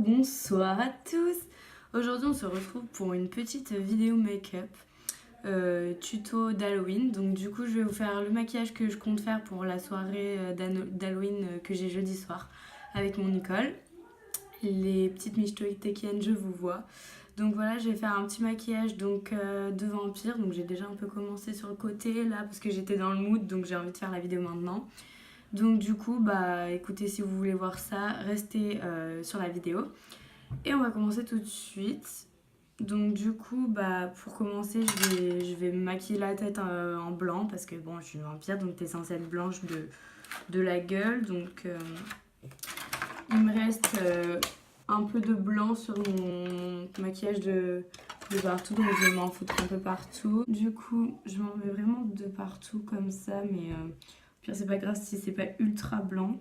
Bonsoir à tous. Aujourd'hui on se retrouve pour une petite vidéo make-up tuto d'Halloween. Donc du coup je vais vous faire le maquillage que je compte faire pour la soirée d'Halloween que j'ai jeudi soir avec mon Nicole. Les petites michtoïtekiennes, je vous vois. Donc voilà, je vais faire un petit maquillage donc, de vampire. Donc j'ai déjà un peu commencé sur le côté là parce que j'étais dans le mood, donc j'ai envie de faire la vidéo maintenant. Donc du coup, bah écoutez, si vous voulez voir ça, restez sur la vidéo. Et on va commencer tout de suite. Donc du coup, bah pour commencer, je vais me maquiller la tête en blanc parce que bon, je suis une vampire, donc t'es censée être blanche de la gueule. Donc il me reste un peu de blanc sur mon maquillage de partout, donc je vais m'en foutre un peu partout. Du coup, je m'en mets vraiment de partout comme ça, mais pire c'est pas grave si c'est pas ultra blanc.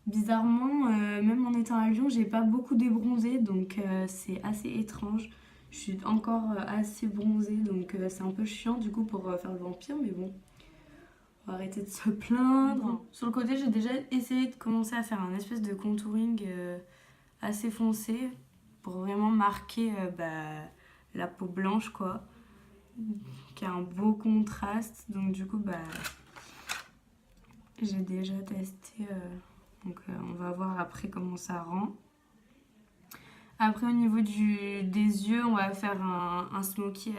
Bizarrement, même en étant à Lyon, j'ai pas beaucoup débronzé, donc c'est assez étrange. Je suis encore assez bronzée, donc c'est un peu chiant du coup pour faire le vampire, mais bon, on va arrêter de se plaindre. Sur le côté, j'ai déjà essayé de commencer à faire un espèce de contouring assez foncé pour vraiment marquer la peau blanche, quoi, qui a un beau contraste. Donc du coup, bah, j'ai déjà testé. Donc on va voir après comment ça rend. Après au niveau des yeux, on va faire un smoky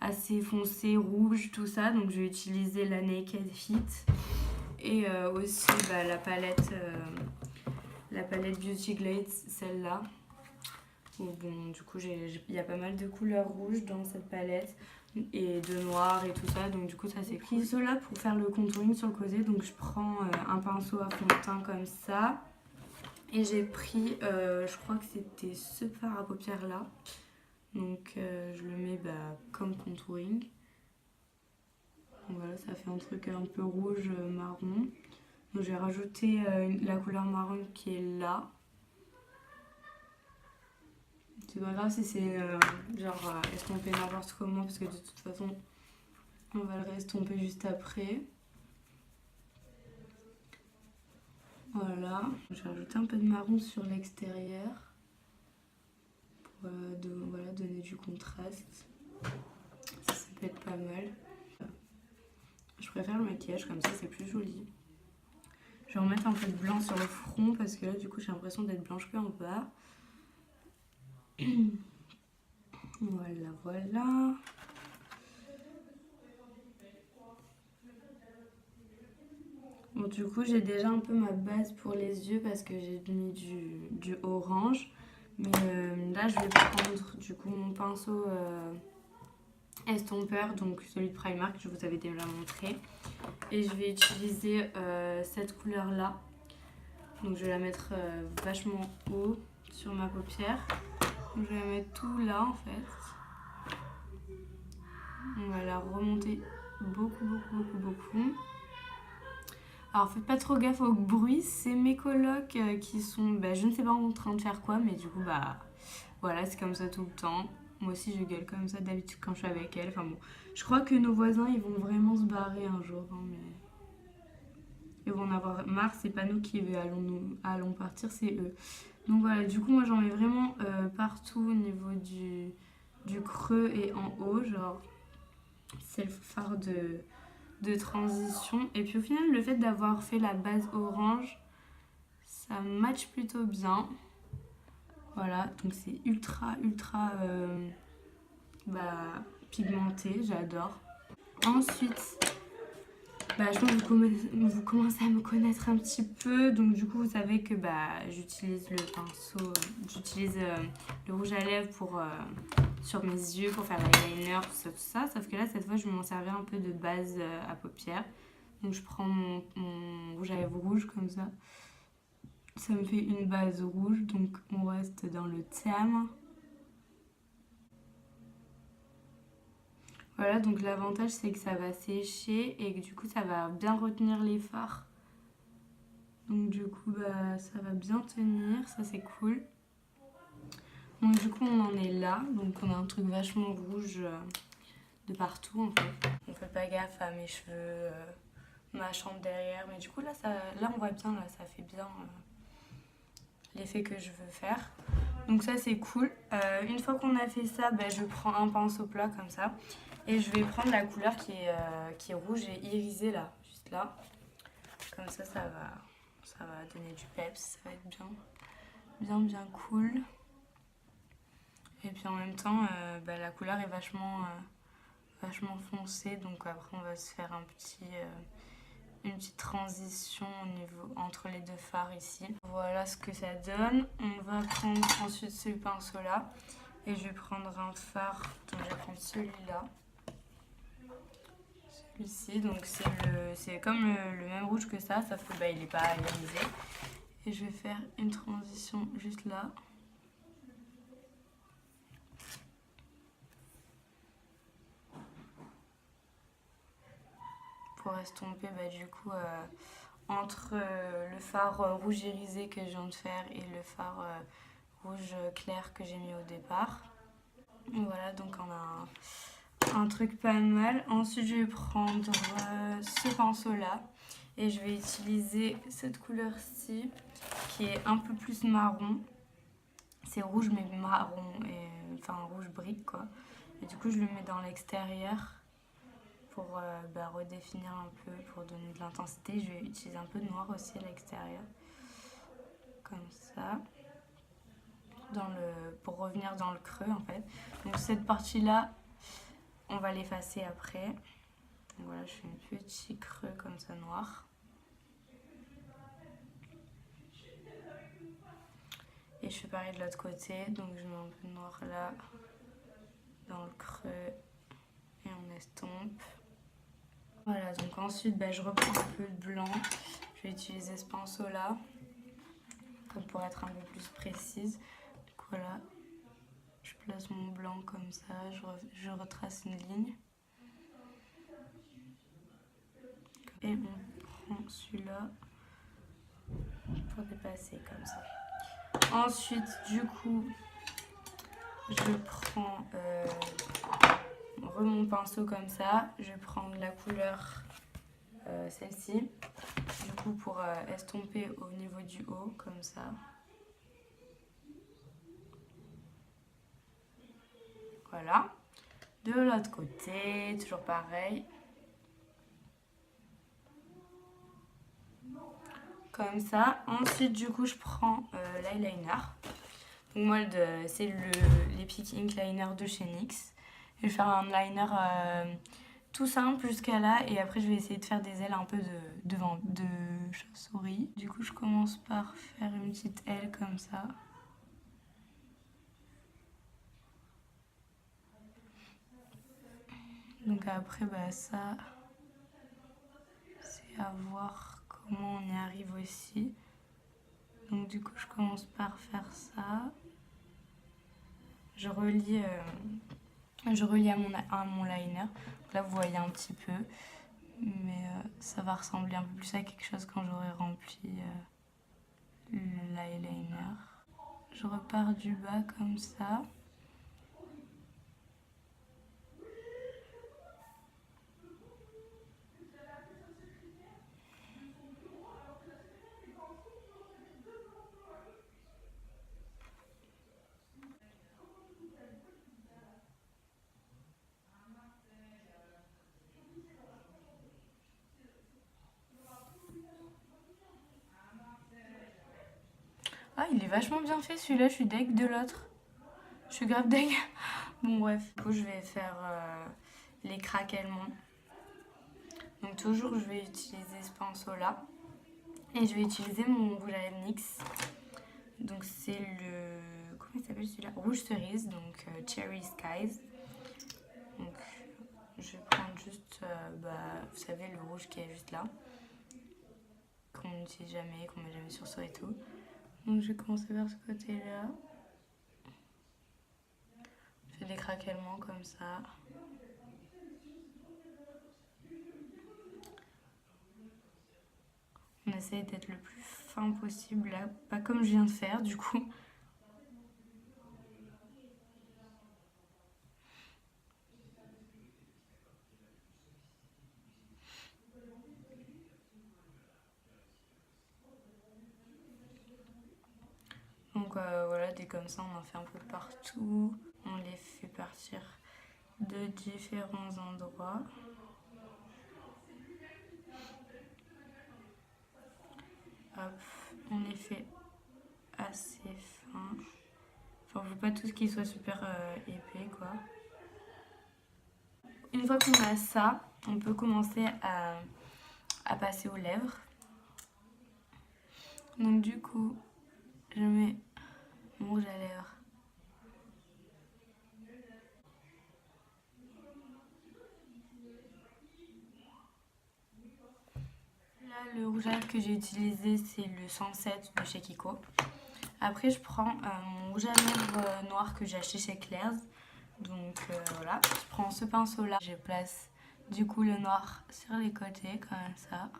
assez foncé, rouge, tout ça. Donc je vais utiliser la Naked Fit. Et aussi la palette Beauty Glade, celle-là. Bon, du coup il y a pas mal de couleurs rouges dans cette palette. Et de noir et tout ça, donc du coup ça c'est cool. J'ai pris cela pour faire le contouring sur le côté, donc je prends un pinceau à fond de teint comme ça. Et j'ai pris, je crois que c'était ce fard à paupières là. Donc je le mets comme contouring. Donc voilà, ça fait un truc un peu rouge marron. Donc je vais rajouter la couleur marron qui est là. C'est pas grave si c'est estompé n'importe comment, parce que de toute façon on va le restomper juste après. Voilà, je vais rajouter un peu de marron sur l'extérieur pour donner du contraste. Ça peut être pas mal. Je préfère le maquillage comme ça, c'est plus joli. Je vais remettre un peu de blanc sur le front parce que là du coup j'ai l'impression d'être blanche que en bas. Voilà. Bon, du coup j'ai déjà un peu ma base pour les yeux parce que j'ai mis du orange. Mais là je vais prendre du coup mon pinceau estompeur, donc celui de Primark que je vous avais déjà montré. Et je vais utiliser cette couleur là. Donc je vais la mettre vachement haut sur ma paupière. Donc je vais la mettre tout là en fait. On va la remonter beaucoup. Alors faites pas trop gaffe au bruit, c'est mes colocs qui sont, je ne sais pas en train de faire quoi, mais du coup voilà, c'est comme ça tout le temps. Moi aussi je gueule comme ça d'habitude quand je suis avec elle. Enfin bon, je crois que nos voisins ils vont vraiment se barrer un jour, hein, mais ils vont en avoir marre. C'est pas nous qui allons partir, c'est eux. Donc voilà, du coup moi j'en mets vraiment partout au niveau du creux et en haut, genre c'est le fard de transition. Et puis au final le fait d'avoir fait la base orange, ça match plutôt bien. Voilà, donc c'est ultra pigmenté, j'adore. Ensuite, je pense que vous commencez à me connaître un petit peu, donc du coup vous savez que j'utilise le pinceau, j'utilise le rouge à lèvres sur mes yeux pour faire l'eyeliner, tout ça, sauf que là cette fois je vais m'en servir un peu de base à paupières. Donc je prends mon rouge à lèvres rouge comme ça. Ça me fait une base rouge, donc on reste dans le thème. Voilà, donc l'avantage c'est que ça va sécher et que du coup ça va bien retenir les fards. Donc du coup ça va bien tenir, ça c'est cool. Donc du coup on en est là, donc on a un truc vachement rouge de partout en fait. On fait pas gaffe à mes cheveux, ma chambre derrière, mais du coup là on voit bien, là ça fait bien... l'effet que je veux faire. Donc ça c'est cool. Une fois qu'on a fait ça, je prends un pinceau plat comme ça. Et je vais prendre la couleur qui est rouge et irisée là, juste là. Comme ça, ça va donner du peps, ça va être bien cool. Et puis en même temps, la couleur est vachement foncée. Donc après, on va se faire une petite transition entre les deux fards ici. Voilà ce que ça donne. On va prendre ensuite ce pinceau-là. Et je vais prendre un fard, donc je vais prendre celui-là. Celui-ci, donc c'est comme le même rouge que ça, sauf que il n'est pas irisé. Et je vais faire une transition juste là. Pour estomper du coup entre le fard rouge irisé que je viens de faire et le fard rouge clair que j'ai mis au départ. Voilà, donc on a un truc pas mal. Ensuite je vais prendre ce pinceau là et je vais utiliser cette couleur-ci qui est un peu plus marron. C'est rouge mais marron, enfin rouge brique quoi. Et du coup je le mets dans l'extérieur pour redéfinir un peu, pour donner de l'intensité. Je vais utiliser un peu de noir aussi à l'extérieur, comme ça, pour revenir dans le creux en fait. Donc cette partie-là, on va l'effacer après. Donc voilà, je fais un petit creux comme ça noir. Et je fais pareil de l'autre côté, donc je mets un peu de noir là, dans le creux, et on estompe. Voilà, donc ensuite je reprends un peu de blanc. Je vais utiliser ce pinceau là, comme pour être un peu plus précise. Donc voilà, je place mon blanc comme ça, je retrace une ligne. Et on prend celui-là pour dépasser comme ça. Ensuite, du coup, je prends mon pinceau comme ça. Je vais prendre la couleur, celle-ci, du coup pour estomper au niveau du haut, comme ça. Voilà. De l'autre côté, toujours pareil. Comme ça. Ensuite, du coup, je prends l'eyeliner. Donc moi, c'est l'Epic Ink Liner de chez NYX. Je vais faire un liner tout simple jusqu'à là. Et après, je vais essayer de faire des ailes un peu de chauve-souris. Du coup, je commence par faire une petite aile comme ça. Donc après, ça, c'est à voir comment on y arrive aussi. Donc du coup, je commence par faire ça. Je relie à mon liner. Donc là, vous voyez un petit peu. Mais ça va ressembler un peu plus à quelque chose quand j'aurai rempli l'eyeliner. Je repars du bas comme ça. Ah, il est vachement bien fait celui-là, je suis deg de l'autre. Je suis grave deg. Bon bref, du coup je vais faire les craquellements. Donc toujours je vais utiliser ce pinceau là. Et je vais utiliser mon rouge à lèvres NYX. Donc c'est le... Comment il s'appelle celui-là? Rouge cerise, donc Cherry Skies. Donc je vais prendre juste, vous savez, le rouge qui est juste là. Qu'on n'utilise jamais, qu'on met jamais sur soi et tout. Donc je vais commencer vers ce côté-là. Je fais des craquellements comme ça. On essaye d'être le plus fin possible là, pas comme je viens de faire du coup. Donc voilà, des comme ça, on en fait un peu partout. On les fait partir de différents endroits. Hop, on les fait assez fins. Enfin, faut pas tout ce qui soit super épais, quoi. Une fois qu'on a ça, on peut commencer à passer aux lèvres. Donc du coup, je mets mon rouge à lèvres. Là, le rouge à lèvres que j'ai utilisé, c'est le 107 de chez Kiko. Après, je prends mon rouge à lèvres noir que j'ai acheté chez Claire's. Donc voilà, je prends ce pinceau là, je place du coup le noir sur les côtés comme ça.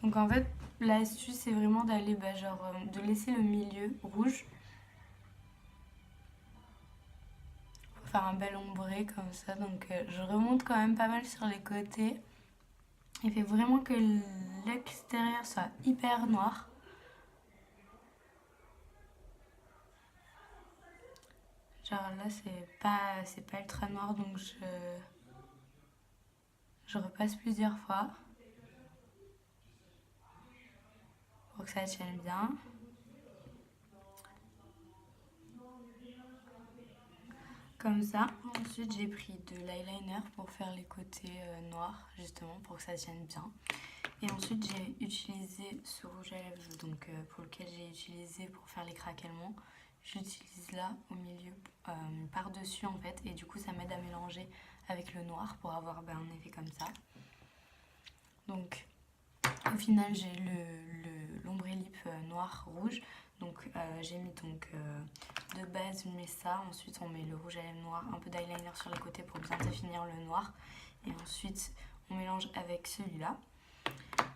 Donc en fait, l'astuce c'est vraiment d'aller, de laisser le milieu rouge. Pour faire un bel ombré comme ça. Donc je remonte quand même pas mal sur les côtés. Il fait vraiment que l'extérieur soit hyper noir. Genre là c'est pas ultra noir donc je repasse plusieurs fois. Pour que ça tienne bien. Comme ça. Ensuite j'ai pris de l'eyeliner pour faire les côtés noirs justement pour que ça tienne bien. Et ensuite j'ai utilisé ce rouge à lèvres donc, pour lequel j'ai utilisé pour faire les craquellements. J'utilise là au milieu par dessus en fait et du coup ça m'aide à mélanger avec le noir pour avoir un effet comme ça. Donc au final j'ai l'ombrelip noir rouge. Donc j'ai mis de base je mets ça, ensuite on met le rouge à lèvres noir, un peu d'eyeliner sur les côtés pour bien définir le noir et ensuite on mélange avec celui-là.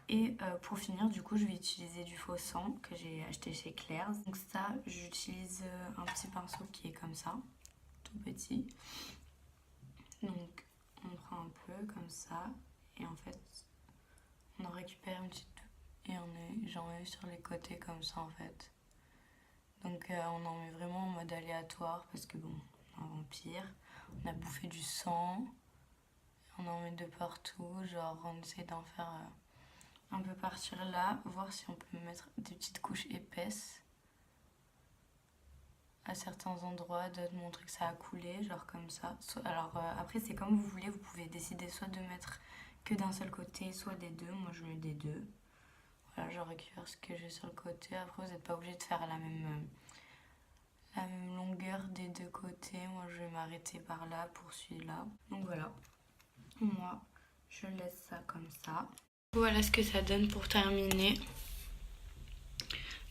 Et pour finir du coup je vais utiliser du faux sang que j'ai acheté chez Claire's. Donc ça j'utilise un petit pinceau qui est comme ça, tout petit. Donc on prend un peu comme ça et en fait on en récupère une petite et j'en mets sur les côtés comme ça en fait. Donc on en met vraiment en mode aléatoire parce que bon, on est un vampire, on a bouffé du sang, on en met de partout, genre on essaie d'en faire un peu partir là, voir si on peut mettre des petites couches épaisses à certains endroits, d'autres montrer que ça a coulé, genre comme ça. Alors après c'est comme vous voulez, vous pouvez décider soit de mettre que d'un seul côté, soit des deux, moi je mets des deux. Voilà, je récupère ce que j'ai sur le côté, après vous n'êtes pas obligé de faire la même longueur des deux côtés, moi je vais m'arrêter par là pour celui-là. Donc voilà, moi je laisse ça comme ça. Voilà ce que ça donne pour terminer.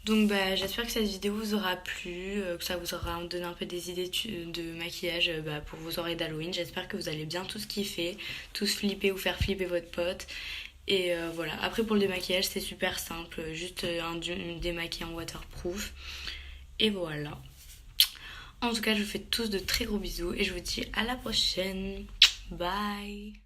Donc j'espère que cette vidéo vous aura plu, que ça vous aura donné un peu des idées de maquillage pour vos soirées d'Halloween. J'espère que vous allez bien tous kiffer, tous flipper ou faire flipper votre pote. Et voilà, après pour le démaquillage c'est super simple, juste un démaquillant waterproof. Et voilà. En tout cas je vous fais tous de très gros bisous et je vous dis à la prochaine. Bye.